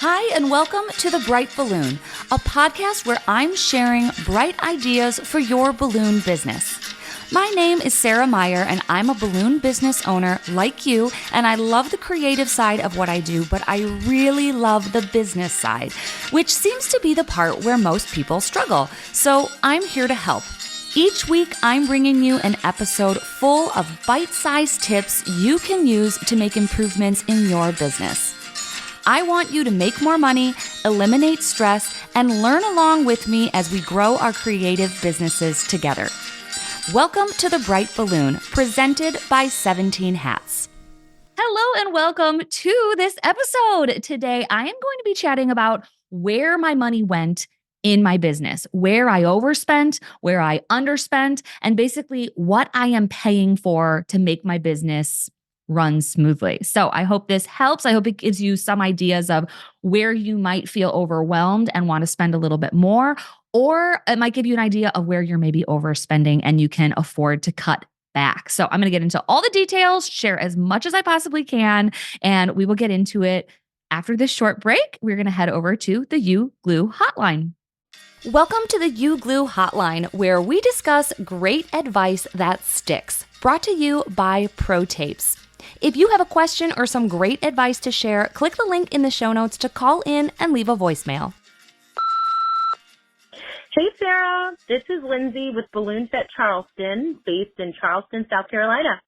Hi, and welcome to The Bright Balloon, a podcast where I'm sharing bright ideas for your balloon business. My name is Sarah Meyer, and I'm a balloon business owner like you, and I love the creative side of what I do, but I really love the business side, which seems to be the part where most people struggle. So I'm here to help. Each week, I'm bringing you an episode full of bite-sized tips you can use to make improvements in your business. I want you to make more money, eliminate stress, and learn along with me as we grow our creative businesses together. Welcome to The Bright Balloon, presented by 17 Hats. Hello and welcome to this episode. Today, I am going to be chatting about where my money went in my business, where I overspent, where I underspent, and basically what I am paying for to make my business run smoothly. So I hope this helps. I hope it gives you some ideas of where you might feel overwhelmed and want to spend a little bit more, or it might give you an idea of where you're maybe overspending and you can afford to cut back. So I'm going to get into all the details, share as much as I possibly can, and we will get into it after this short break. We're going to head over to the UGlu Hotline. Welcome to the UGlu Hotline, where we discuss great advice that sticks. Brought to you by Pro Tapes. If you have a question or some great advice to share, click the link in the show notes to call in and leave a voicemail. Hey, Sarah. This is Lindsay with Balloon Set Charleston, based in Charleston, South Carolina.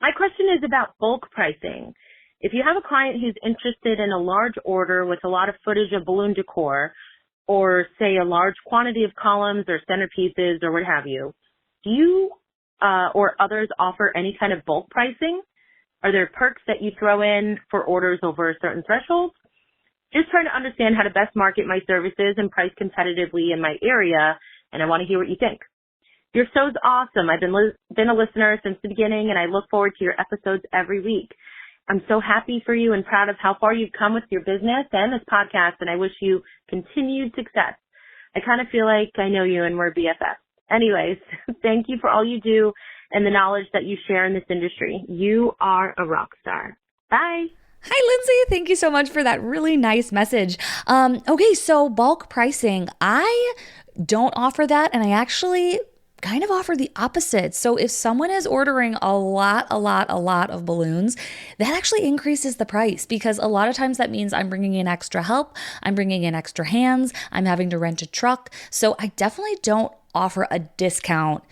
My question is about bulk pricing. If you have a client who's interested in a large order with a lot of footage of balloon decor, or say a large quantity of columns or centerpieces or what have you, do you or others offer any kind of bulk pricing? Are there perks that you throw in for orders over a certain threshold? Just trying to understand how to best market my services and price competitively in my area, and I want to hear what you think. Your show's awesome. I've been a listener since the beginning, and I look forward to your episodes every week. I'm so happy for you and proud of how far you've come with your business and this podcast, and I wish you continued success. I kind of feel like I know you and we're BFFs. Anyways, thank you for all you do and the knowledge that you share in this industry. You are a rock star. Bye. Hi, Lindsay. Thank you so much for that really nice message. Okay, so bulk pricing, I don't offer that, and I actually kind of offer the opposite. So if someone is ordering a lot of balloons, that actually increases the price, because a lot of times that means I'm bringing in extra help, I'm bringing in extra hands, I'm having to rent a truck. So I definitely don't offer a discount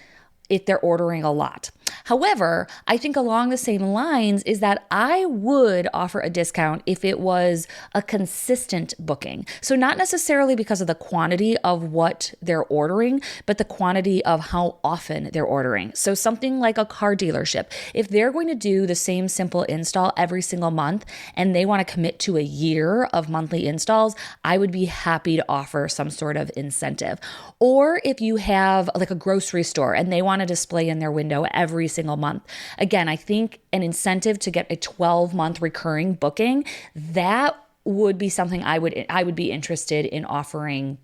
if they're ordering a lot. However, I think along the same lines is that I would offer a discount if it was a consistent booking. So not necessarily because of the quantity of what they're ordering, but the quantity of how often they're ordering. So something like a car dealership, if they're going to do the same simple install every single month and they want to commit to a year of monthly installs, I would be happy to offer some sort of incentive. Or if you have like a grocery store and they want to display in their window every single month. Again, I think an incentive to get a 12-month recurring booking, that would be something I would be interested in offering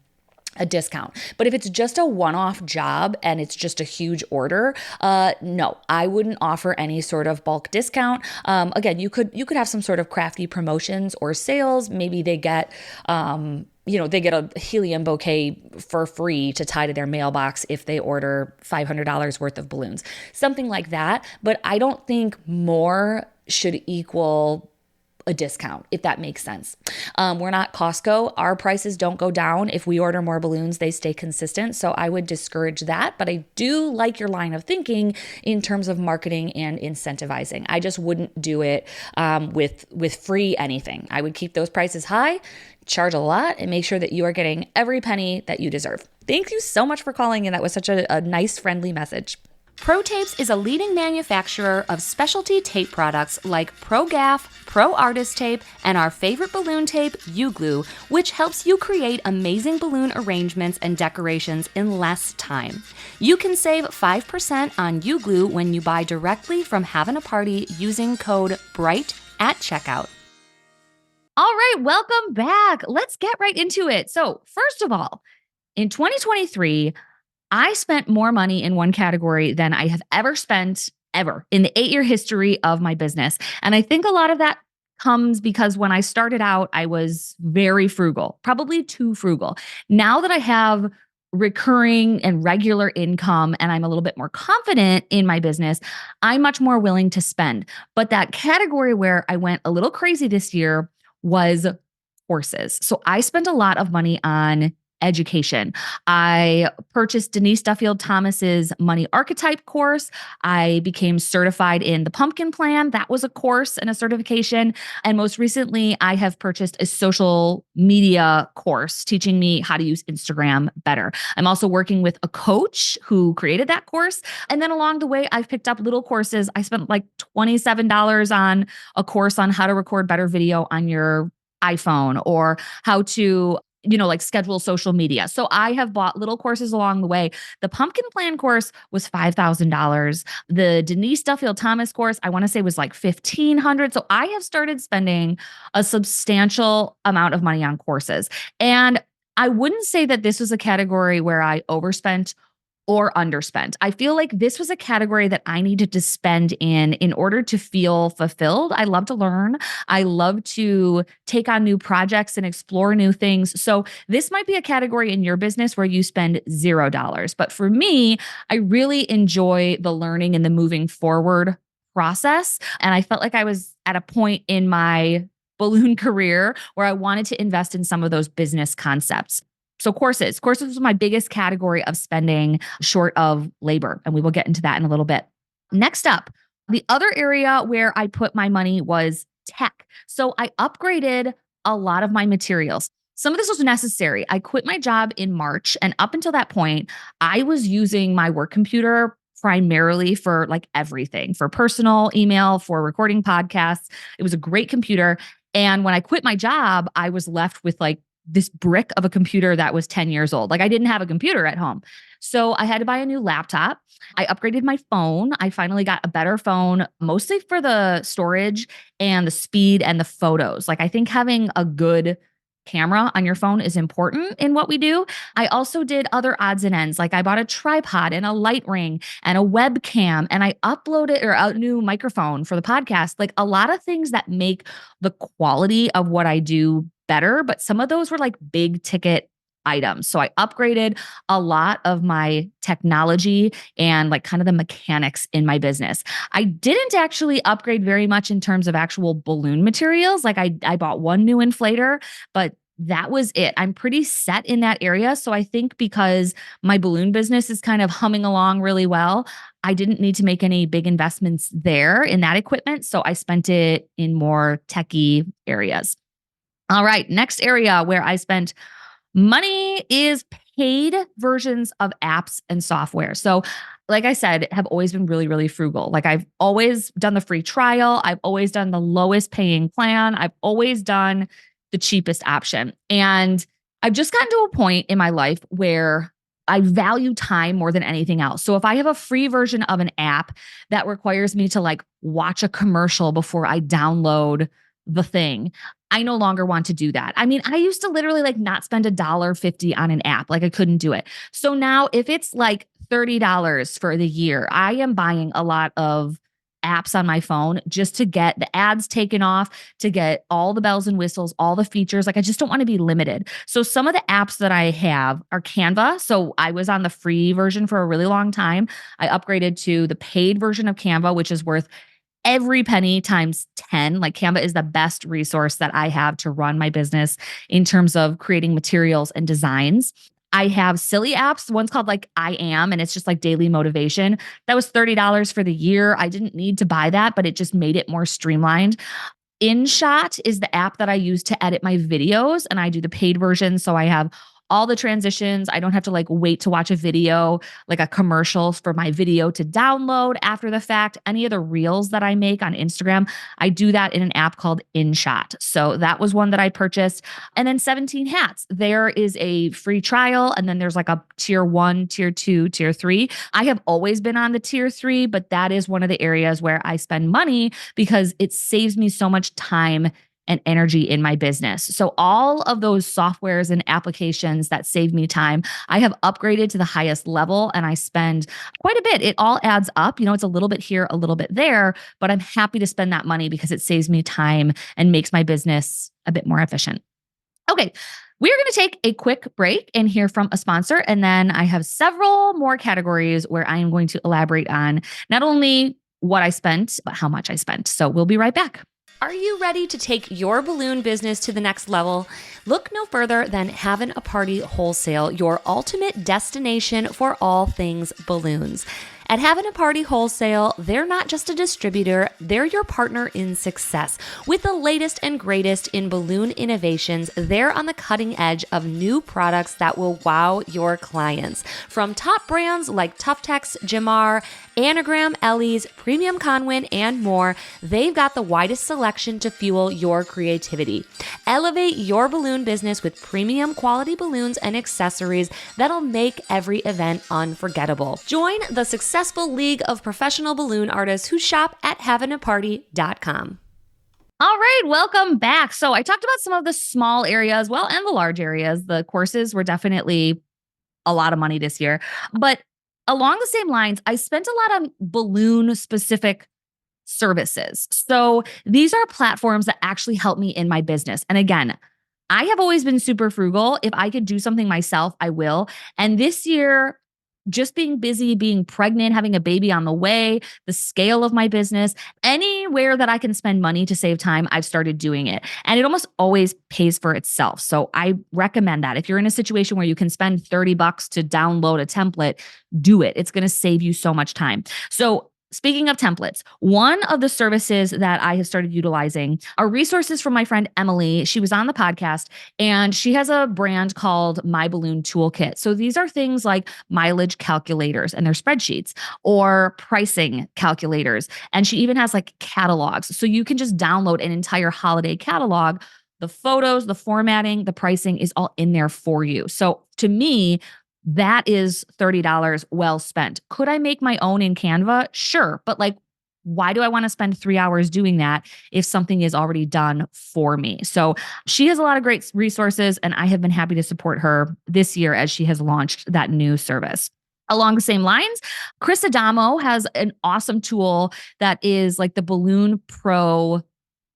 a discount. But if it's just a one-off job and it's just a huge order, no, I wouldn't offer any sort of bulk discount. Again, you could have some sort of crafty promotions or sales. Maybe they get they get a helium bouquet for free to tie to their mailbox if they order $500 worth of balloons, something like that. But I don't think more should equal a discount, if that makes sense. We're not Costco. Our prices don't go down. If we order more balloons, they stay consistent. So I would discourage that. But I do like your line of thinking in terms of marketing and incentivizing. I just wouldn't do it with free anything. I would keep those prices high, charge a lot, and make sure that you are getting every penny that you deserve. Thank you so much for calling in. That was such a nice, friendly message. Pro Tapes is a leading manufacturer of specialty tape products like Pro Gaff, Pro Artist Tape, and our favorite balloon tape, UGlu, which helps you create amazing balloon arrangements and decorations in less time. You can save 5% on UGlu when you buy directly from Having a Party using code BRIGHT at checkout. All right, welcome back. Let's get right into it. So first of all, in 2023, I spent more money in one category than I have ever spent ever in the 8-year history of my business. And I think a lot of that comes because when I started out, I was very frugal, probably too frugal. Now that I have recurring and regular income and I'm a little bit more confident in my business, I'm much more willing to spend. But that category where I went a little crazy this year was courses. So I spent a lot of money on education. I purchased Denise Duffield Thomas's Money Archetype course. I became certified in the Pumpkin Plan. That was a course and a certification. And most recently, I have purchased a social media course teaching me how to use Instagram better. I'm also working with a coach who created that course. And then along the way, I've picked up little courses. I spent like $27 on a course on how to record better video on your iPhone or how to like schedule social media. So I have bought little courses along the way. The Pumpkin Plan course was $5,000. The Denise Duffield Thomas course, I want to say was like $1,500. So I have started spending a substantial amount of money on courses. And I wouldn't say that this was a category where I overspent or underspent. I feel like this was a category that I needed to spend in order to feel fulfilled. I love to learn. I love to take on new projects and explore new things. So this might be a category in your business where you spend $0. But for me, I really enjoy the learning and the moving forward process. And I felt like I was at a point in my balloon career where I wanted to invest in some of those business concepts. So courses was my biggest category of spending short of labor. And we will get into that in a little bit. Next up, the other area where I put my money was tech. So I upgraded a lot of my materials. Some of this was necessary. I quit my job in March. And up until that point, I was using my work computer primarily for like everything, for personal email, for recording podcasts. It was a great computer. And when I quit my job, I was left with like this brick of a computer that was 10 years old. Like I didn't have a computer at home. So I had to buy a new laptop. I upgraded my phone. I finally got a better phone, mostly for the storage and the speed and the photos. Like I think having a good camera on your phone is important in what we do. I also did other odds and ends. Like I bought a tripod and a light ring and a webcam and I uploaded or a new microphone for the podcast. Like a lot of things that make the quality of what I do better, but some of those were like big ticket items. So I upgraded a lot of my technology and like kind of the mechanics in my business. I didn't actually upgrade very much in terms of actual balloon materials. Like I bought one new inflator, but that was it. I'm pretty set in that area. So I think because my balloon business is kind of humming along really well, I didn't need to make any big investments there in that equipment. So I spent it in more techie areas. All right, next area where I spent money is paid versions of apps and software. So, like I said, have always been really, really frugal. Like I've always done the free trial. I've always done the lowest paying plan. I've always done the cheapest option. And I've just gotten to a point in my life where I value time more than anything else. So if I have a free version of an app that requires me to like watch a commercial before I download the thing, I no longer want to do that. I mean, I used to literally like not spend $1.50 on an app. Like I couldn't do it. So now if it's like $30 for the year, I am buying a lot of apps on my phone just to get the ads taken off, to get all the bells and whistles, all the features. Like I just don't want to be limited. So some of the apps that I have are Canva. So I was on the free version for a really long time. I upgraded to the paid version of Canva, which is worth every penny times 10. Like Canva is the best resource that I have to run my business in terms of creating materials and designs. I have silly apps. One's called like I Am, and it's just like daily motivation. That was $30 for the year. I didn't need to buy that, but it just made it more streamlined. InShot is the app that I use to edit my videos, and I do the paid version. So I have all the transitions. I don't have to like wait to watch a video, like a commercial for my video to download after the fact. Any of the reels that I make on Instagram, I do that in an app called InShot. So that was one that I purchased. And then 17 Hats. There is a free trial, and then there's like a tier 1, tier 2, tier 3. I have always been on the tier 3, but that is one of the areas where I spend money because it saves me so much time and energy in my business. So all of those softwares and applications that save me time, I have upgraded to the highest level and I spend quite a bit. It all adds up. It's a little bit here, a little bit there, but I'm happy to spend that money because it saves me time and makes my business a bit more efficient. Okay, we are going to take a quick break and hear from a sponsor. And then I have several more categories where I am going to elaborate on not only what I spent, but how much I spent. So we'll be right back. Are you ready to take your balloon business to the next level? Look no further than Having a Party Wholesale, your ultimate destination for all things balloons. At Having a Party Wholesale, they're not just a distributor, they're your partner in success. With the latest and greatest in balloon innovations, they're on the cutting edge of new products that will wow your clients. From top brands like Tuftex, Jamar, Anagram, Ellie's, Premium Conwin, and more, they've got the widest selection to fuel your creativity. Elevate your balloon business with premium quality balloons and accessories that'll make every event unforgettable. Join the successful league of professional balloon artists who shop at havingaparty.com. All right, welcome back. So I talked about some of the small areas, and the large areas. The courses were definitely a lot of money this year. But along the same lines, I spent a lot on balloon specific services. So these are platforms that actually help me in my business. And again, I have always been super frugal. If I could do something myself, I will. And this year, just being busy, being pregnant, having a baby on the way, the scale of my business, anywhere that I can spend money to save time, I've started doing it. And it almost always pays for itself. So I recommend that. If you're in a situation where you can spend $30 to download a template, do it. It's going to save you so much time. So speaking of templates, one of the services that I have started utilizing are resources from my friend Emily. She was on the podcast and she has a brand called My Balloon Toolkit. So these are things like mileage calculators and their spreadsheets or pricing calculators. And she even has like catalogs. So you can just download an entire holiday catalog. The photos, the formatting, the pricing is all in there for you. So to me, that is $30 well spent. Could I make my own in Canva? Sure. But why do I want to spend 3 hours doing that if something is already done for me? So she has a lot of great resources and I have been happy to support her this year as she has launched that new service. Along the same lines, Chris Adamo has an awesome tool that is like the Balloon Pro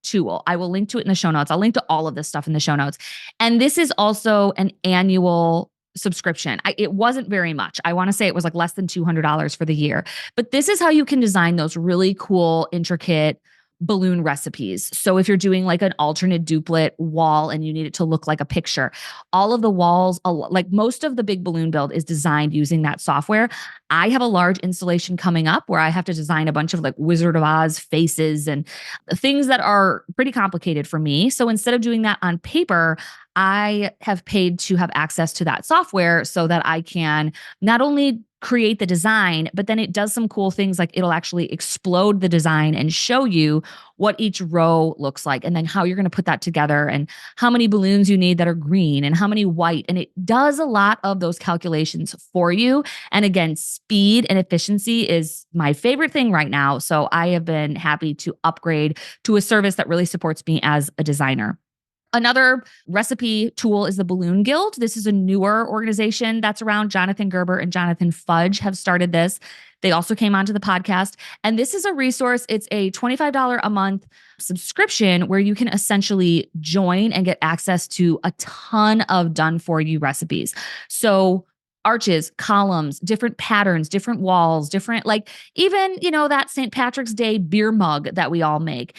tool. I will link to it in the show notes. I'll link to all of this stuff in the show notes. And this is also an annual subscription. It wasn't very much. I want to say it was like less than $200 for the year. But this is how you can design those really cool, intricate balloon recipes. So if you're doing like an alternate duplicate wall and you need it to look like a picture, all of the walls, like most of the big balloon build is designed using that software. I have a large installation coming up where I have to design a bunch of like Wizard of Oz faces and things that are pretty complicated for me. So instead of doing that on paper, I have paid to have access to that software so that I can not only create the design, but then it does some cool things like it'll actually explode the design and show you what each row looks like and then how you're going to put that together and how many balloons you need that are green and how many white. And it does a lot of those calculations for you. And again, speed and efficiency is my favorite thing right now. So I have been happy to upgrade to a service that really supports me as a designer. Another recipe tool is the Balloon Guild. This is a newer organization that's around. Jonathan Gerber and Jonathan Fudge have started this. They also came onto the podcast. And this is a resource. It's a $25 a month subscription where you can essentially join and get access to a ton of done for you recipes. So arches, columns, different patterns, different walls, different, like even, that St. Patrick's Day beer mug that we all make.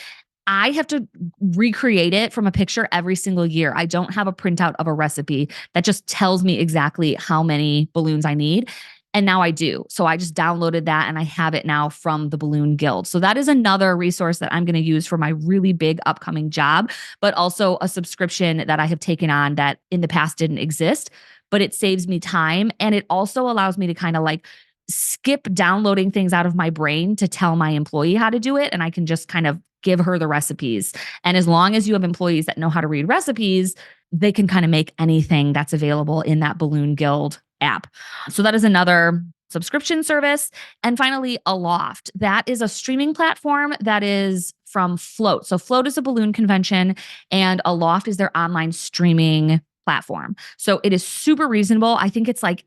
I have to recreate it from a picture every single year. I don't have a printout of a recipe that just tells me exactly how many balloons I need. And now I do. So I just downloaded that and I have it now from the Balloon Guild. So that is another resource that I'm going to use for my really big upcoming job, but also a subscription that I have taken on that in the past didn't exist, but it saves me time. And it also allows me to kind of like skip downloading things out of my brain to tell my employee how to do it. And I can just kind of give her the recipes. And as long as you have employees that know how to read recipes, they can kind of make anything that's available in that Balloon Guild app. So that is another subscription service. And finally, Aloft. That is a streaming platform that is from Float. So Float is a balloon convention and Aloft is their online streaming platform. So it is super reasonable. I think it's like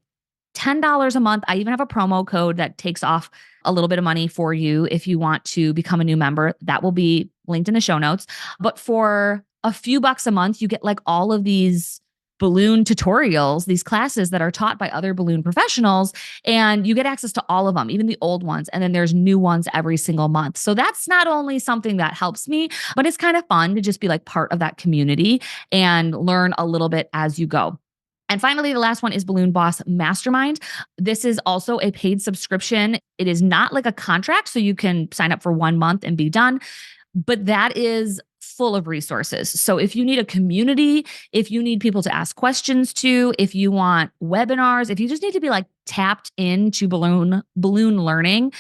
$10 a month. I even have a promo code that takes off a little bit of money for you if you want to become a new member. That will be linked in the show notes. But for a few bucks a month, you get like all of these balloon tutorials, these classes that are taught by other balloon professionals, and you get access to all of them, even the old ones. And then there's new ones every single month. So that's not only something that helps me, but it's kind of fun to just be like part of that community and learn a little bit as you go. And finally, the last one is Balloon Boss Mastermind. This is also a paid subscription. It is not like a contract, so you can sign up for 1 month and be done, but that is full of resources. So if you need a community, if you need people to ask questions to, if you want webinars, if you just need to be like tapped into balloon learning,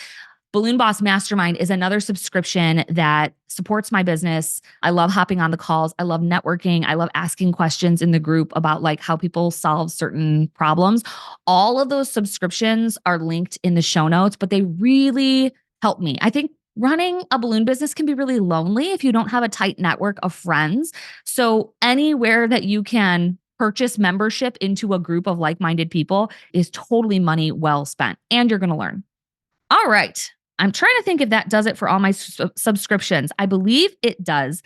Balloon Boss Mastermind is another subscription that supports my business. I love hopping on the calls. I love networking. I love asking questions in the group about like how people solve certain problems. All of those subscriptions are linked in the show notes, but they really help me. I think running a balloon business can be really lonely if you don't have a tight network of friends. So anywhere that you can purchase membership into a group of like-minded people is totally money well spent, and you're going to learn. All right. I'm trying to think if that does it for all my subscriptions. I believe it does.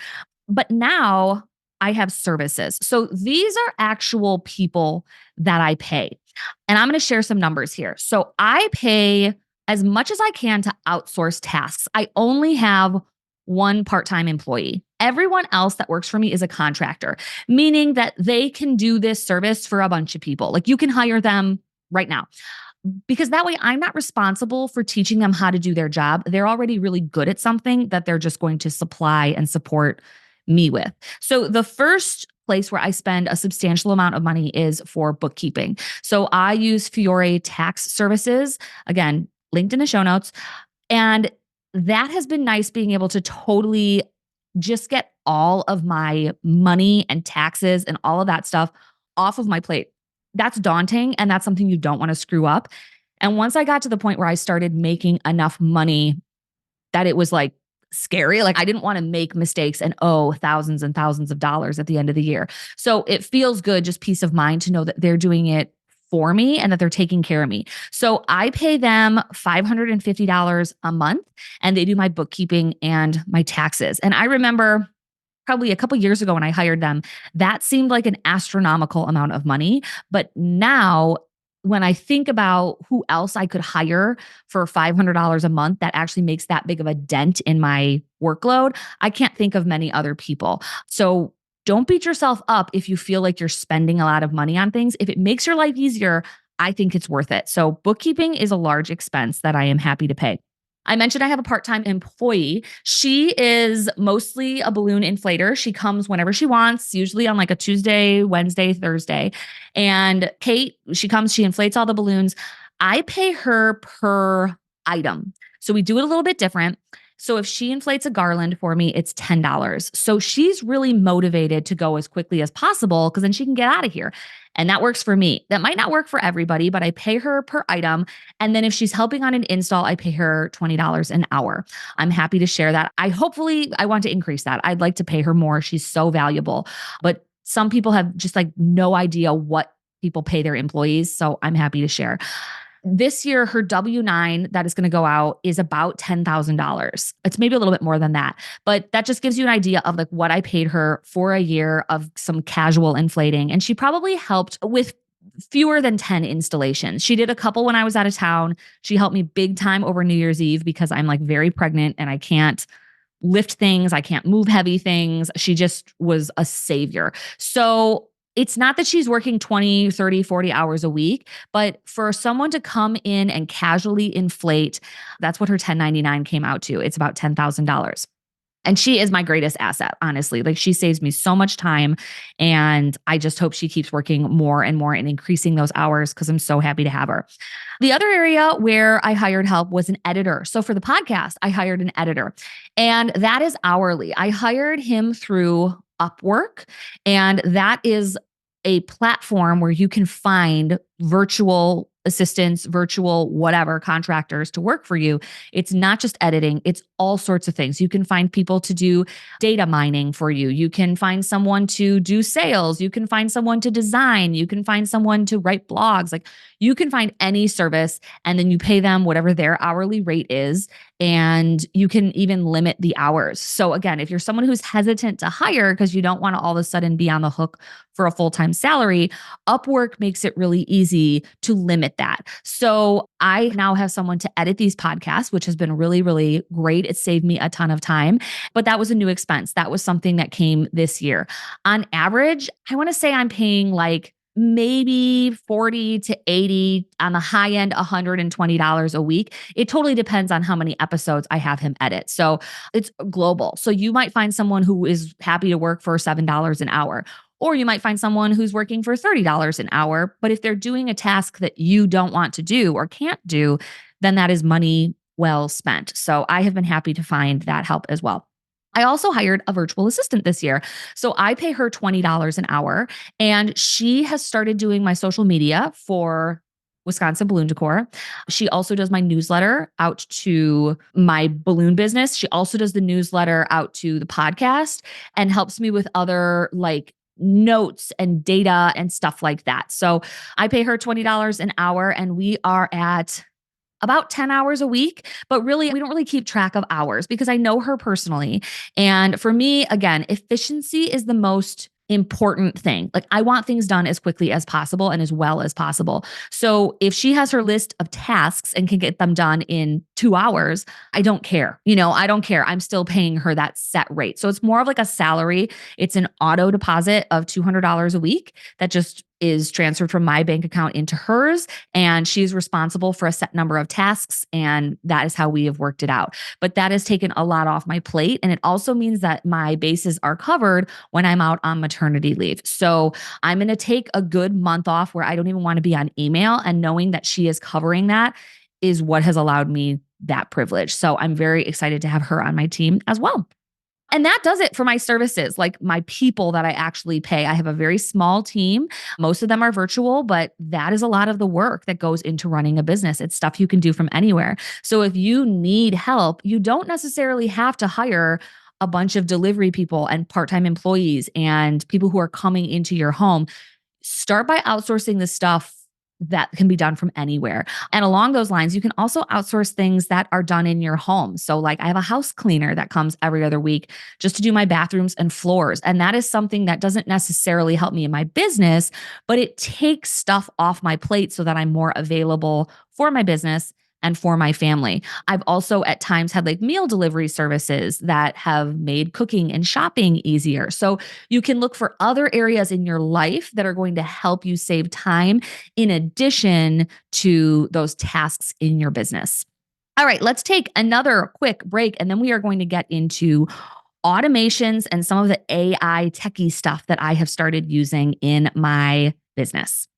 But now I have services. So these are actual people that I pay. And I'm going to share some numbers here. So I pay as much as I can to outsource tasks. I only have one part-time employee. Everyone else that works for me is a contractor, meaning that they can do this service for a bunch of people. Like you can hire them right now, because that way I'm not responsible for teaching them how to do their job. They're already really good at something that they're just going to supply and support me with. So the first place where I spend a substantial amount of money is for bookkeeping. So I use Fiore Tax Services, again, linked in the show notes. And that has been nice being able to totally just get all of my money and taxes and all of that stuff off of my plate. That's daunting, and that's something you don't want to screw up. And once I got to the point where I started making enough money that it was like scary, like I didn't want to make mistakes and owe thousands and thousands of dollars at the end of the year. So it feels good, just peace of mind to know that they're doing it for me and that they're taking care of me. So I pay them $550 a month, and they do my bookkeeping and my taxes. And I remember probably a couple years ago when I hired them, that seemed like an astronomical amount of money. But now, when I think about who else I could hire for $500 a month that actually makes that big of a dent in my workload, I can't think of many other people. So don't beat yourself up if you feel like you're spending a lot of money on things. If it makes your life easier, I think it's worth it. So bookkeeping is a large expense that I am happy to pay. I mentioned I have a part-time employee. She is mostly a balloon inflator. She comes whenever she wants, usually on like a Tuesday, Wednesday, Thursday. And Kate, she comes, she inflates all the balloons. I pay her per item. So we do it a little bit different. So if she inflates a garland for me, it's $10. So she's really motivated to go as quickly as possible because then she can get out of here. And that works for me. That might not work for everybody, but I pay her per item. And then if she's helping on an install, I pay her $20 an hour. I'm happy to share that. I want to increase that. I'd like to pay her more. She's so valuable. But some people have just like no idea what people pay their employees. So I'm happy to share. This year, her W-9 that is going to go out is about $10,000. It's maybe a little bit more than that, but that just gives you an idea of like what I paid her for a year of some casual inflating. And she probably helped with fewer than 10 installations. She did a couple when I was out of town. She helped me big time over New Year's Eve because I'm like very pregnant and I can't lift things. I can't move heavy things. She just was a savior. So it's not that she's working 20, 30, 40 hours a week, but for someone to come in and casually inflate, that's what her 1099 came out to. It's about $10,000. And she is my greatest asset, honestly. Like she saves me so much time. And I just hope she keeps working more and more and increasing those hours because I'm so happy to have her. The other area where I hired help was an editor. So for the podcast, I hired an editor, and that is hourly. I hired him through Upwork, and that is a platform where you can find virtual assistants, virtual, whatever, contractors to work for you. It's not just editing, it's all sorts of things. You can find people to do data mining for you. You can find someone to do sales. You can find someone to design. You can find someone to write blogs. Like you can find any service and then you pay them whatever their hourly rate is. And you can even limit the hours. So again, if you're someone who's hesitant to hire because you don't want to all of a sudden be on the hook for a full-time salary, Upwork makes it really easy to limit that. So I now have someone to edit these podcasts, which has been really, really great. It saved me a ton of time, but that was a new expense. That was something that came this year. On average, I want to say I'm paying like maybe 40 to 80, on the high end, $120 a week. It totally depends on how many episodes I have him edit. So it's global. So you might find someone who is happy to work for $7 an hour. Or you might find someone who's working for $30 an hour. But if they're doing a task that you don't want to do or can't do, then that is money well spent. So I have been happy to find that help as well. I also hired a virtual assistant this year. So I pay her $20 an hour, and she has started doing my social media for Wisconsin Balloon Decor. She also does my newsletter out to my balloon business. She also does the newsletter out to the podcast and helps me with other like notes and data and stuff like that. So I pay her $20 an hour, and we are at about 10 hours a week, but really, we don't really keep track of hours because I know her personally. And for me, again, efficiency is the most important thing. Like I want things done as quickly as possible and as well as possible. So if she has her list of tasks and can get them done in 2 hours, I don't care. I don't care. I'm still paying her that set rate. So it's more of like a salary. It's an auto deposit of $200 a week that just is transferred from my bank account into hers, and she's responsible for a set number of tasks, and that is how we have worked it out. But that has taken a lot off my plate, and it also means that my bases are covered when I'm out on maternity leave. So I'm going to take a good month off where I don't even want to be on email, and knowing that she is covering that is what has allowed me that privilege. So I'm very excited to have her on my team as well. And that does it for my services, like my people that I actually pay. I have a very small team. Most of them are virtual, but that is a lot of the work that goes into running a business. It's stuff you can do from anywhere. So if you need help, you don't necessarily have to hire a bunch of delivery people and part-time employees and people who are coming into your home. Start by outsourcing the stuff that can be done from anywhere. And along those lines, you can also outsource things that are done in your home. So like I have a house cleaner that comes every other week just to do my bathrooms and floors. And that is something that doesn't necessarily help me in my business, but it takes stuff off my plate so that I'm more available for my business and for my family. I've also at times had like meal delivery services that have made cooking and shopping easier. So you can look for other areas in your life that are going to help you save time in addition to those tasks in your business. All right, let's take another quick break, and then we are going to get into automations and some of the AI techie stuff that I have started using in my business.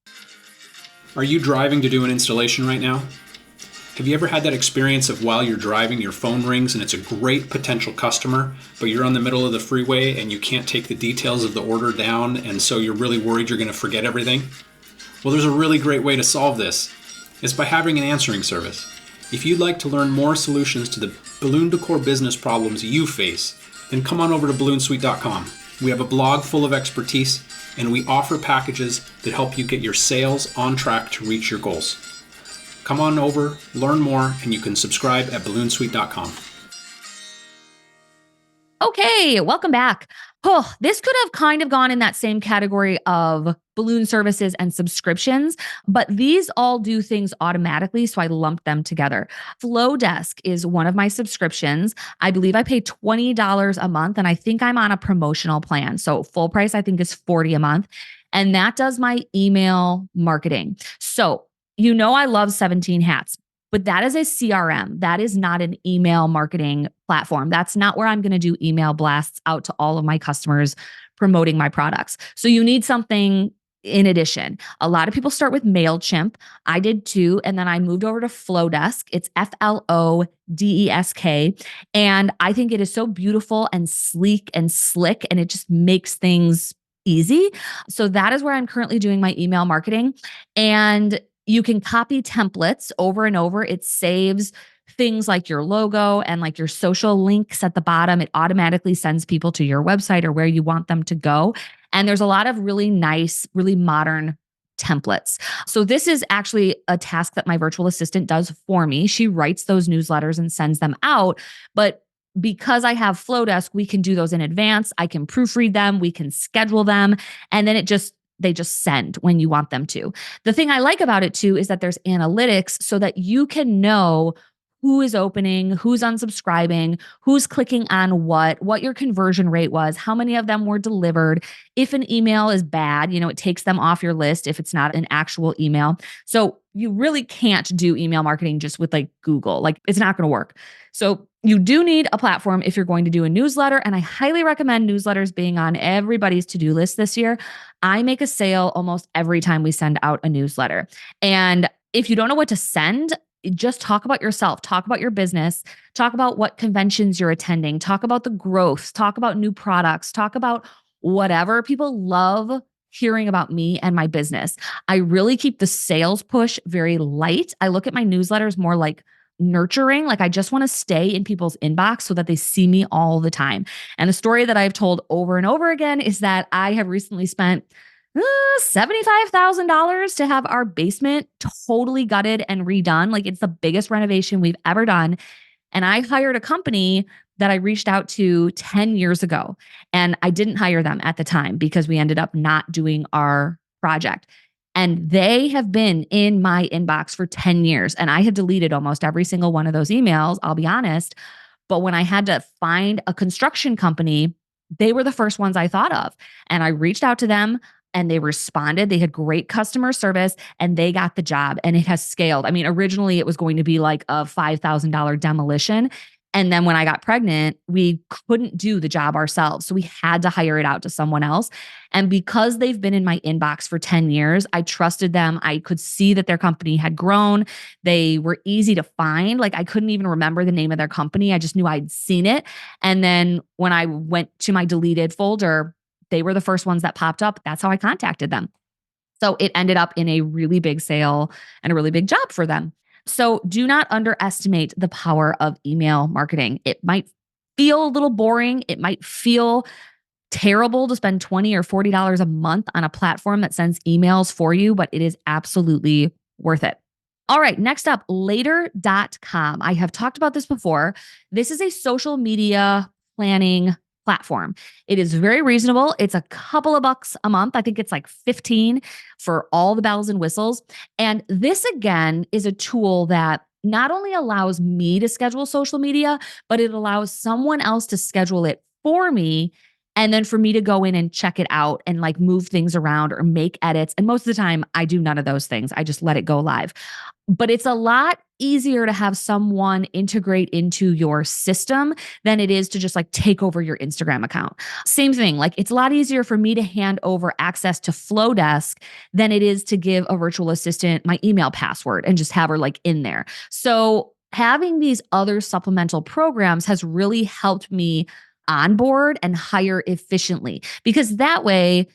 Are you driving to do an installation right now? Have you ever had that experience of while you're driving, your phone rings and it's a great potential customer, but you're on the middle of the freeway and you can't take the details of the order down, and so you're really worried you're going to forget everything? Well, there's a really great way to solve this. It's by having an answering service. If you'd like to learn more solutions to the balloon decor business problems you face, then come on over to balloonsuite.com. We have a blog full of expertise, and we offer packages that help you get your sales on track to reach your goals. Come on over, learn more, and you can subscribe at balloonsuite.com. Okay, welcome back. Oh, this could have kind of gone in that same category of balloon services and subscriptions, but these all do things automatically, so I lumped them together. Flowdesk is one of my subscriptions. I believe I pay $20 a month, and I think I'm on a promotional plan. So full price, I think, is $40 a month, and that does my email marketing. So I love 17 Hats, but that is a CRM. That is not an email marketing platform. That's not where I'm going to do email blasts out to all of my customers promoting my products. So you need something in addition. A lot of people start with MailChimp. I did too. And then I moved over to Flowdesk. It's Flowdesk. And I think it is so beautiful and sleek and slick, and it just makes things easy. So that is where I'm currently doing my email marketing. And You can copy templates over and over. It saves things like your logo and like your social links at the bottom. It automatically sends people to your website or where you want them to go. And there's a lot of really nice, really modern templates. So this is actually a task that my virtual assistant does for me. She writes those newsletters and sends them out. But because I have Flowdesk, we can do those in advance. I can proofread them, we can schedule them, and then they just send when you want them to. The thing I like about it too is that there's analytics so that you can know who is opening, who's unsubscribing, who's clicking on what your conversion rate was, how many of them were delivered. If an email is bad, it takes them off your list if it's not an actual email. So you really can't do email marketing just with like Google. Like it's not going to work. So you do need a platform if you're going to do a newsletter. And I highly recommend newsletters being on everybody's to-do list this year. I make a sale almost every time we send out a newsletter. And if you don't know what to send, just talk about yourself, talk about your business, talk about what conventions you're attending, talk about the growth, talk about new products, talk about whatever. People love hearing about me and my business. I really keep the sales push very light. I look at my newsletters more like nurturing. Like I just want to stay in people's inbox so that they see me all the time. And the story that I've told over and over again is that I have recently spent $75,000 to have our basement totally gutted and redone. Like it's the biggest renovation we've ever done. And I hired a company that I reached out to 10 years ago. And I didn't hire them at the time because we ended up not doing our project. And they have been in my inbox for 10 years. And I had deleted almost every single one of those emails, I'll be honest. But when I had to find a construction company, they were the first ones I thought of. And I reached out to them and they responded. They had great customer service and they got the job and it has scaled. I mean, originally it was going to be like a $5,000 demolition. And then when I got pregnant, we couldn't do the job ourselves. So we had to hire it out to someone else. And because they've been in my inbox for 10 years, I trusted them. I could see that their company had grown. They were easy to find. Like I couldn't even remember the name of their company. I just knew I'd seen it. And then when I went to my deleted folder, they were the first ones that popped up. That's how I contacted them. So it ended up in a really big sale and a really big job for them. So do not underestimate the power of email marketing. It might feel a little boring. It might feel terrible to spend $20 or $40 a month on a platform that sends emails for you, but it is absolutely worth it. All right, next up, later.com. I have talked about this before. This is a social media planning platform. It is very reasonable. It's a couple of bucks a month. I think it's like 15 for all the bells and whistles. And this again is a tool that not only allows me to schedule social media, but it allows someone else to schedule it for me. And then for me to go in and check it out and like move things around or make edits. And most of the time I do none of those things. I just let it go live. But it's a lot easier to have someone integrate into your system than it is to just like take over your Instagram account. Same thing, like it's a lot easier for me to hand over access to Flowdesk than it is to give a virtual assistant my email password and just have her like in there. So having these other supplemental programs has really helped me onboard and hire efficiently because that way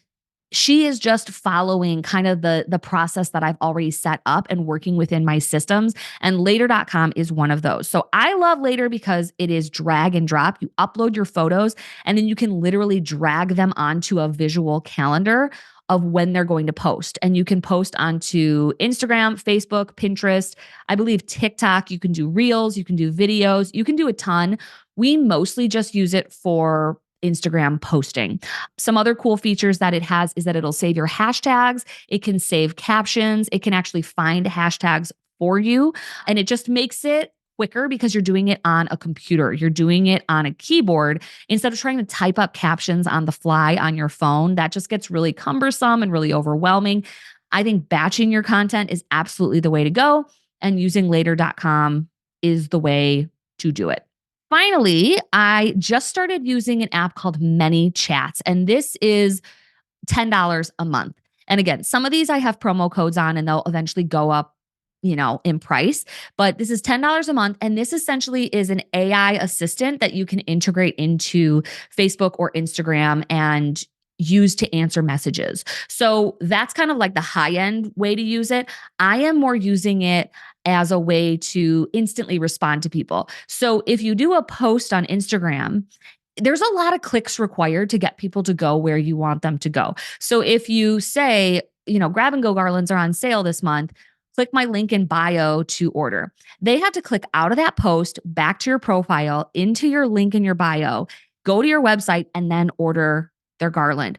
she is just following kind of the process that I've already set up and working within my systems. And later.com is one of those. So I love Later because it is drag and drop. You upload your photos and then you can literally drag them onto a visual calendar of when they're going to post. And you can post onto Instagram, Facebook, Pinterest, I believe TikTok. You can do reels, you can do videos, you can do a ton. We mostly just use it for Instagram posting. Some other cool features that it has is that it'll save your hashtags. It can save captions. It can actually find hashtags for you. And it just makes it quicker because you're doing it on a computer. You're doing it on a keyboard instead of trying to type up captions on the fly on your phone. That just gets really cumbersome and really overwhelming. I think batching your content is absolutely the way to go. And using later.com is the way to do it. Finally, I just started using an app called ManyChats, and this is $10 a month. And again, some of these I have promo codes on and they'll eventually go up, in price, but this is $10 a month. And this essentially is an AI assistant that you can integrate into Facebook or Instagram. And used to answer messages. So that's kind of like the high end way to use it. I am more using it as a way to instantly respond to people. So if you do a post on Instagram, there's a lot of clicks required to get people to go where you want them to go. So if you say, grab and go garlands are on sale this month, click my link in bio to order. They have to click out of that post, back to your profile, into your link in your bio, go to your website, and then order their garland.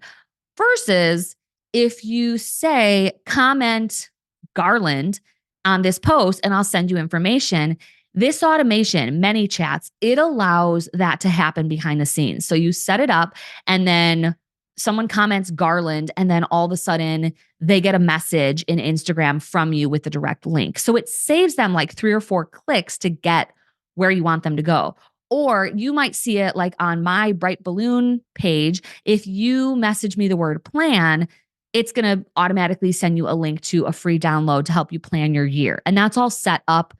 Versus if you say, comment garland on this post and I'll send you information. This automation, ManyChats, it allows that to happen behind the scenes. So you set it up and then someone comments garland and then all of a sudden they get a message in Instagram from you with the direct link. So it saves them like 3 or 4 clicks to get where you want them to go. Or you might see it like on my Bright Balloon page. If you message me the word plan, it's going to automatically send you a link to a free download to help you plan your year. And that's all set up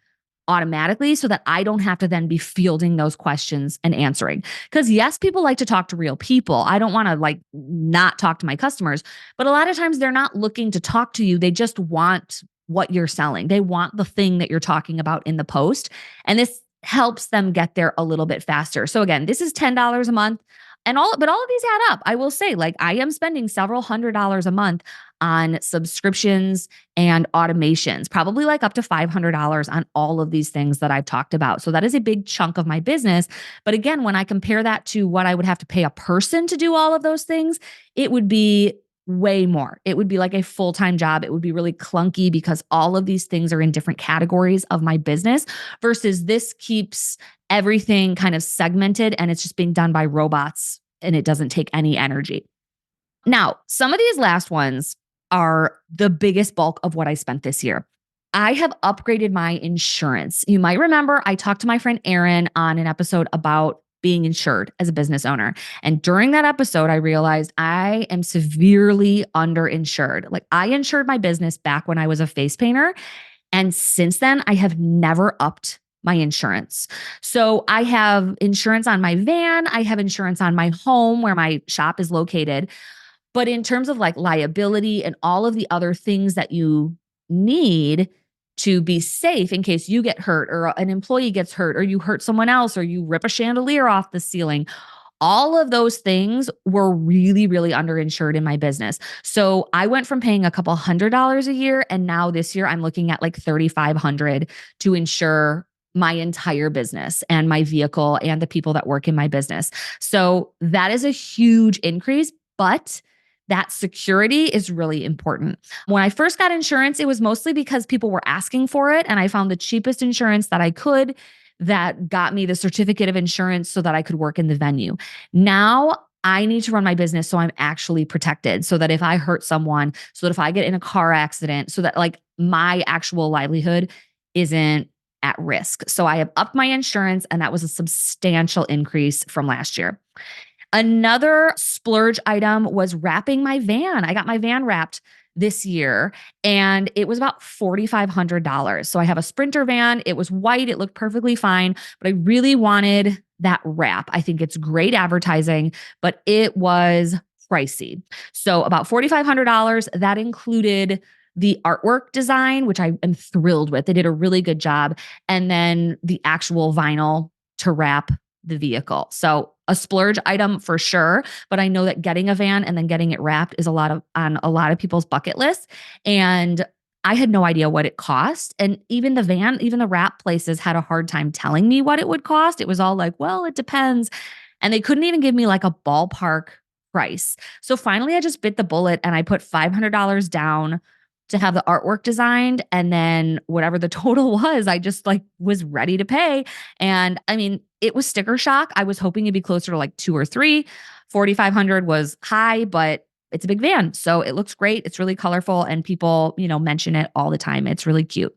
automatically so that I don't have to then be fielding those questions and answering. Because yes, people like to talk to real people. I don't want to like not talk to my customers, but a lot of times they're not looking to talk to you. They just want what you're selling. They want the thing that you're talking about in the post. And this helps them get there a little bit faster. So again, this is $10 a month. But all of these add up. I will say, like, I am spending several $100s a month on subscriptions and automations, probably like up to $500 on all of these things that I've talked about. So that is a big chunk of my business. But again, when I compare that to what I would have to pay a person to do all of those things, it would be way more. It would be like a full-time job. It would be really clunky because all of these things are in different categories of my business versus this keeps everything kind of segmented and it's just being done by robots and it doesn't take any energy. Now, some of these last ones are the biggest bulk of what I spent this year. I have upgraded my insurance. You might remember I talked to my friend Erin on an episode about being insured as a business owner. And during that episode, I realized I am severely underinsured. Like I insured my business back when I was a face painter. And since then, I have never upped my insurance. So I have insurance on my van. I have insurance on my home where my shop is located. But in terms of like liability and all of the other things that you need to be safe in case you get hurt or an employee gets hurt or you hurt someone else or you rip a chandelier off the ceiling, all of those things were really, really underinsured in my business. So I went from paying a couple $100s a year, and now this year I'm looking at like $3,500 to insure my entire business and my vehicle and the people that work in my business. So that is a huge increase, but that security is really important. When I first got insurance, it was mostly because people were asking for it, and I found the cheapest insurance that I could that got me the certificate of insurance so that I could work in the venue. Now I need to run my business so I'm actually protected, so that if I hurt someone, so that if I get in a car accident, so that like my actual livelihood isn't at risk. So I have upped my insurance, and that was a substantial increase from last year. Another splurge item was wrapping my van. I got my van wrapped this year and it was about $4,500. So I have a Sprinter van. It was white. It looked perfectly fine, but I really wanted that wrap. I think it's great advertising, but it was pricey. So about $4,500. That included the artwork design, which I am thrilled with. They did a really good job. And then the actual vinyl to wrap the vehicle. So a splurge item for sure, but I know that getting a van and then getting it wrapped is on a lot of people's bucket list. And I had no idea what it cost. And even the wrap places had a hard time telling me what it would cost. It was all like, well, it depends. And they couldn't even give me like a ballpark price. So finally I just bit the bullet and I put $500 down to have the artwork designed. And then whatever the total was, I just like was ready to pay. And I mean, it was sticker shock. I was hoping it'd be closer to like 2 or 3. 4,500 was high, but it's a big van. So it looks great. It's really colorful and people, mention it all the time. It's really cute.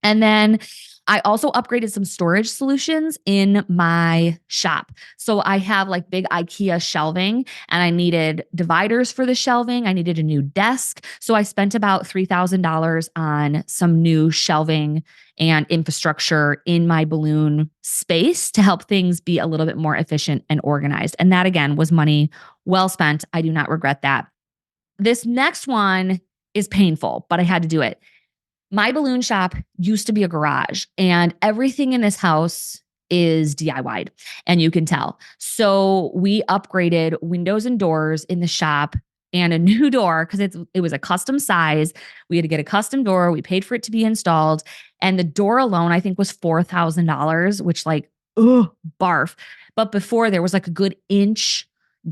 And then I also upgraded some storage solutions in my shop. So I have like big IKEA shelving and I needed dividers for the shelving. I needed a new desk. So I spent about $3,000 on some new shelving and infrastructure in my balloon space to help things be a little bit more efficient and organized. And that again was money well spent. I do not regret that. This next one is painful, but I had to do it. My balloon shop used to be a garage, and everything in this house is DIY'd, and you can tell. So we upgraded windows and doors in the shop and a new door because it was a custom size. We had to get a custom door. We paid for it to be installed, and the door alone I think was $4,000, which like, ugh, barf. But before there was like a good inch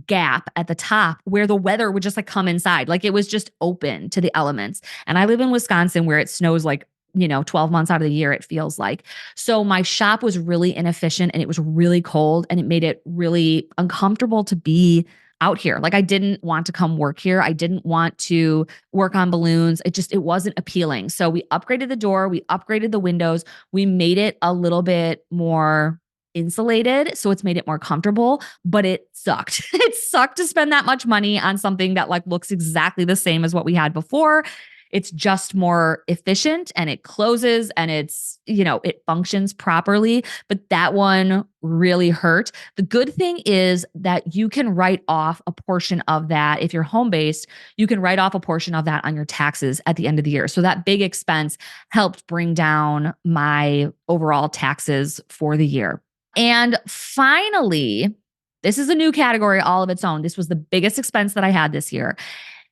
gap at the top where the weather would just like come inside. Like it was just open to the elements. And I live in Wisconsin where it snows like, 12 months out of the year, it feels like. So my shop was really inefficient and it was really cold and it made it really uncomfortable to be out here. Like I didn't want to come work here. I didn't want to work on balloons. It wasn't appealing. So we upgraded the door, we upgraded the windows, we made it a little bit more insulated. So it's made it more comfortable, but it sucked. It sucked to spend that much money on something that like looks exactly the same as what we had before. It's just more efficient and it closes and it functions properly. But that one really hurt. The good thing is that you can write off a portion of that. If you're home based, you can write off a portion of that on your taxes at the end of the year. So that big expense helped bring down my overall taxes for the year. And finally, this is a new category all of its own. This was the biggest expense that I had this year.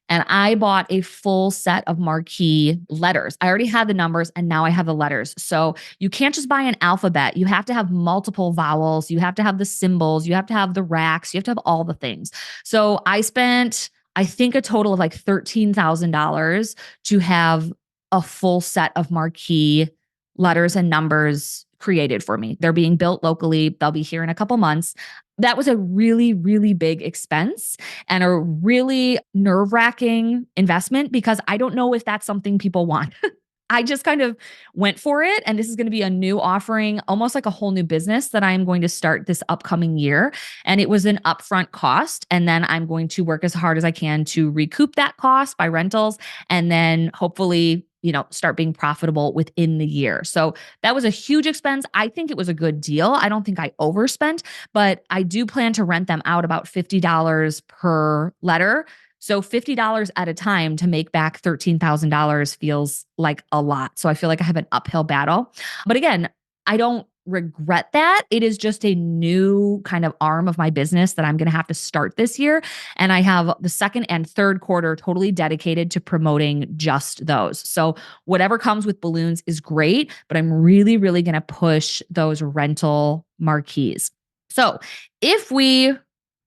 And I bought a full set of marquee letters. I already had the numbers and now I have the letters. So you can't just buy an alphabet. You have to have multiple vowels. You have to have the symbols. You have to have the racks. You have to have all the things. So I spent, I think, a total of like $13,000 to have a full set of marquee letters and numbers created for me. They're being built locally. They'll be here in a couple months. That was a really, really big expense and a really nerve-wracking investment because I don't know if that's something people want. I just kind of went for it. And this is going to be a new offering, almost like a whole new business that I'm going to start this upcoming year. And it was an upfront cost. And then I'm going to work as hard as I can to recoup that cost by rentals and then hopefully start being profitable within the year. So that was a huge expense. I think it was a good deal. I don't think I overspent, but I do plan to rent them out about $50 per letter. So $50 at a time to make back $13,000 feels like a lot. So I feel like I have an uphill battle. But again, I don't regret that. It is just a new kind of arm of my business that I'm going to have to start this year. And I have the second and third quarter totally dedicated to promoting just those. So whatever comes with balloons is great, but I'm really, really going to push those rental marquees. So if we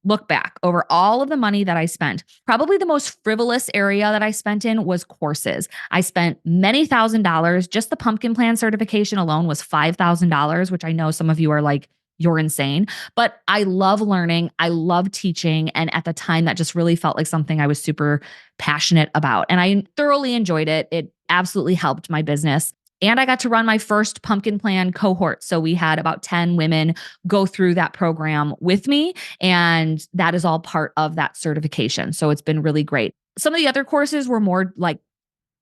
look back over all of the money that I spent, probably the most frivolous area that I spent in was courses. I spent many $1,000s. Just the pumpkin plan certification alone was $5,000, which I know some of you are like, you're insane. But I love learning. I love teaching. And at the time, that just really felt like something I was super passionate about. And I thoroughly enjoyed it. It absolutely helped my business. And I got to run my first pumpkin plan cohort. So we had about 10 women go through that program with me. And that is all part of that certification. So it's been really great. Some of the other courses were more like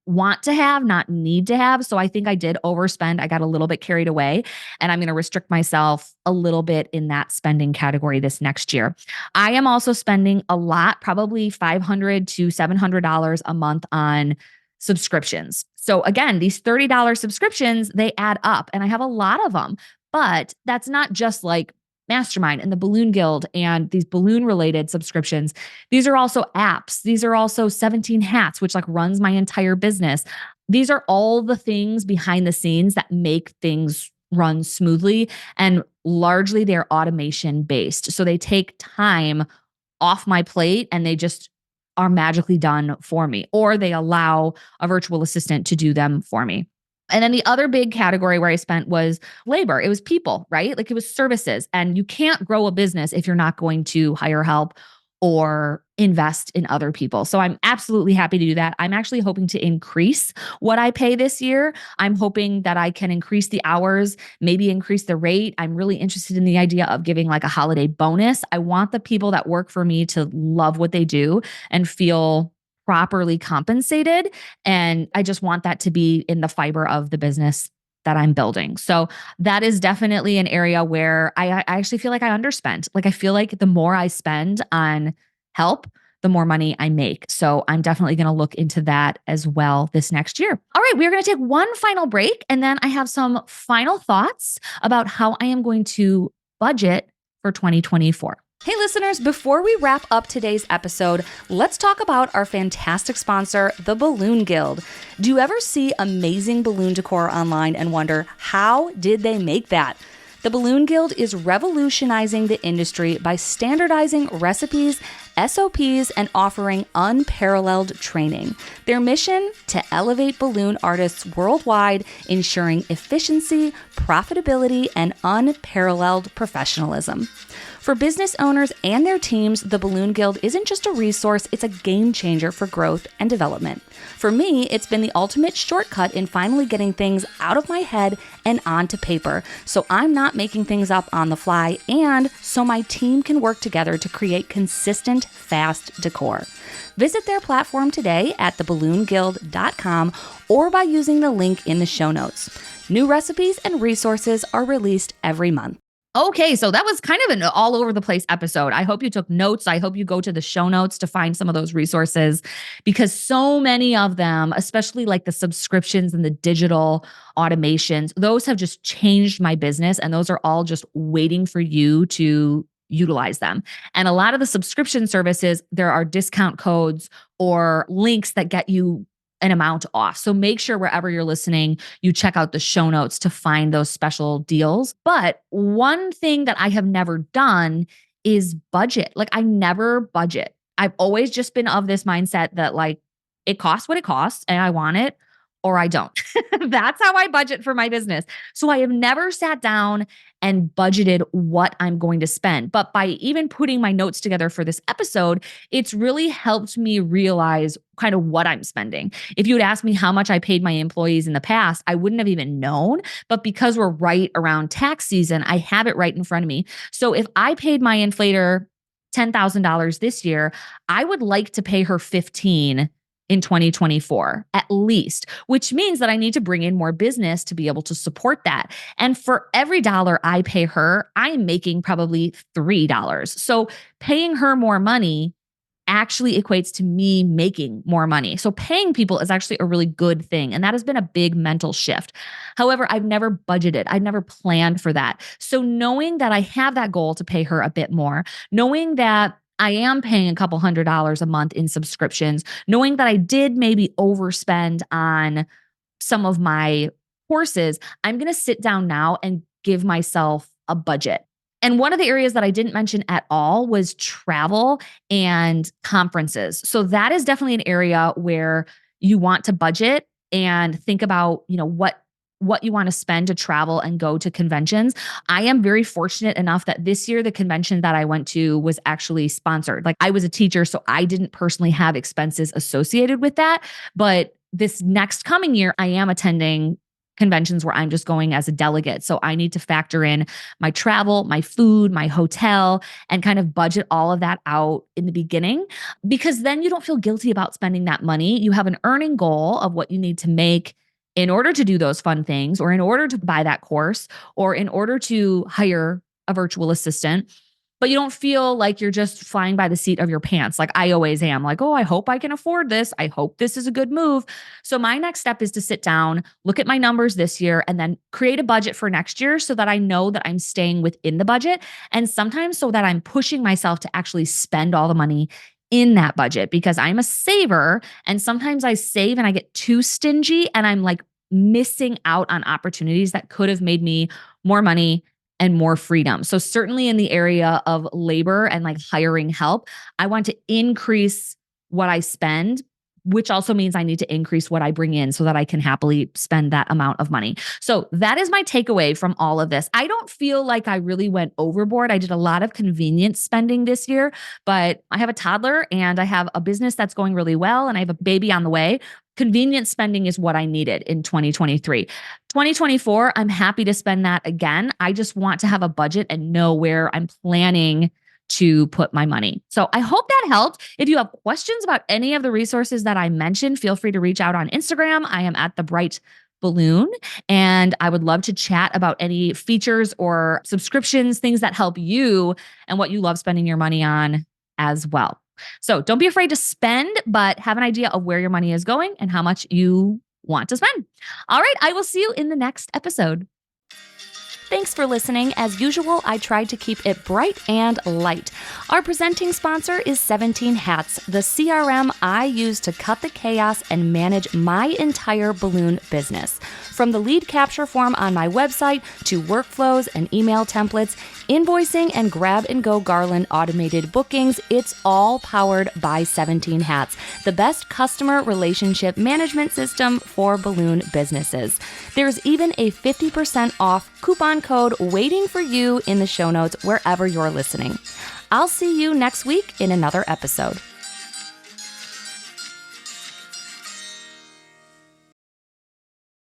want to have, not need to have. So I think I did overspend. I got a little bit carried away and I'm going to restrict myself a little bit in that spending category this next year. I am also spending a lot, probably $500 to $700 a month on subscriptions. So again, these $30 subscriptions, they add up and I have a lot of them, but that's not just like Mastermind and the Balloon Guild and these balloon related subscriptions. These are also apps. These are also 17 Hats, which like runs my entire business. These are all the things behind the scenes that make things run smoothly and largely they're automation based. So they take time off my plate and they just are magically done for me, or they allow a virtual assistant to do them for me. And then the other big category where I spent was labor. It was people, right? Like it was services. And you can't grow a business if you're not going to hire help or invest in other people. So I'm absolutely happy to do that. I'm actually hoping to increase what I pay this year. I'm hoping that I can increase the hours, maybe increase the rate. I'm really interested in the idea of giving like a holiday bonus. I want the people that work for me to love what they do and feel properly compensated. And I just want that to be in the fiber of the business that I'm building. So that is definitely an area where I actually feel like I underspent. Like I feel like the more I spend on help, the more money I make. So I'm definitely going to look into that as well this next year. All right, we're going to take one final break and then I have some final thoughts about how I am going to budget for 2024. Hey listeners, before we wrap up today's episode, let's talk about our fantastic sponsor, the Balloon Guild. Do you ever see amazing balloon decor online and wonder, how did they make that? The Balloon Guild is revolutionizing the industry by standardizing recipes, SOPs, and offering unparalleled training. Their mission? To elevate balloon artists worldwide, ensuring efficiency, profitability, and unparalleled professionalism. For business owners and their teams, the Balloon Guild isn't just a resource, it's a game changer for growth and development. For me, it's been the ultimate shortcut in finally getting things out of my head and onto paper, so I'm not making things up on the fly, and so my team can work together to create consistent, fast decor. Visit their platform today at theballoonguild.com or by using the link in the show notes. New recipes and resources are released every month. Okay, so that was kind of an all over the place episode. I hope you took notes. I hope you go to the show notes to find some of those resources because so many of them, especially like the subscriptions and the digital automations, those have just changed my business and those are all just waiting for you to utilize them. And a lot of the subscription services, there are discount codes or links that get you an amount off. So make sure wherever you're listening, you check out the show notes to find those special deals. But one thing that I have never done is budget. Like I never budget. I've always just been of this mindset that like it costs what it costs and I want it or I don't. That's how I budget for my business. So I have never sat down and budgeted what I'm going to spend. But by even putting my notes together for this episode, it's really helped me realize kind of what I'm spending. If you had asked me how much I paid my employees in the past, I wouldn't have even known. But because we're right around tax season, I have it right in front of me. So if I paid my inflator $10,000 this year, I would like to pay her 15 in 2024, at least, which means that I need to bring in more business to be able to support that. And for every dollar I pay her, I'm making probably $3. So paying her more money actually equates to me making more money. So paying people is actually a really good thing. And that has been a big mental shift. However, I've never budgeted. I've never planned for that. So knowing that I have that goal to pay her a bit more, knowing that I am paying a couple $100s a month in subscriptions, knowing that I did maybe overspend on some of my courses, I'm going to sit down now and give myself a budget. And one of the areas that I didn't mention at all was travel and conferences. So that is definitely an area where you want to budget and think about, what you want to spend to travel and go to conventions. I am very fortunate enough that this year, the convention that I went to was actually sponsored. Like I was a teacher, so I didn't personally have expenses associated with that. But this next coming year, I am attending conventions where I'm just going as a delegate. So I need to factor in my travel, my food, my hotel, and kind of budget all of that out in the beginning, because then you don't feel guilty about spending that money. You have an earning goal of what you need to make in order to do those fun things, or in order to buy that course, or in order to hire a virtual assistant. But you don't feel like you're just flying by the seat of your pants. Like I always am, like, oh, I hope I can afford this. I hope this is a good move. So my next step is to sit down, look at my numbers this year, and then create a budget for next year so that I know that I'm staying within the budget. And sometimes so that I'm pushing myself to actually spend all the money in that budget, because I'm a saver. And sometimes I save and I get too stingy and I'm like missing out on opportunities that could have made me more money and more freedom. So certainly in the area of labor and like hiring help, I want to increase what I spend which also means I need to increase what I bring in so that I can happily spend that amount of money. So that is my takeaway from all of this. I don't feel like I really went overboard. I did a lot of convenience spending this year, but I have a toddler and I have a business that's going really well and I have a baby on the way. Convenience spending is what I needed in 2023. 2024, I'm happy to spend that again. I just want to have a budget and know where I'm planning to put my money. So I hope that helped. If you have questions about any of the resources that I mentioned, feel free to reach out on Instagram. I am at the Bright Balloon, and I would love to chat about any features or subscriptions, things that help you and what you love spending your money on as well. So don't be afraid to spend, but have an idea of where your money is going and how much you want to spend. All right, I will see you in the next episode. Thanks for listening. As usual, I tried to keep it bright and light. Our presenting sponsor is 17 Hats, the CRM I use to cut the chaos and manage my entire balloon business. From the lead capture form on my website to workflows and email templates, invoicing and grab-and-go garland automated bookings, it's all powered by 17 Hats, the best customer relationship management system for balloon businesses. There's even a 50% off coupon code waiting for you in the show notes wherever you're listening. I'll see you next week in another episode.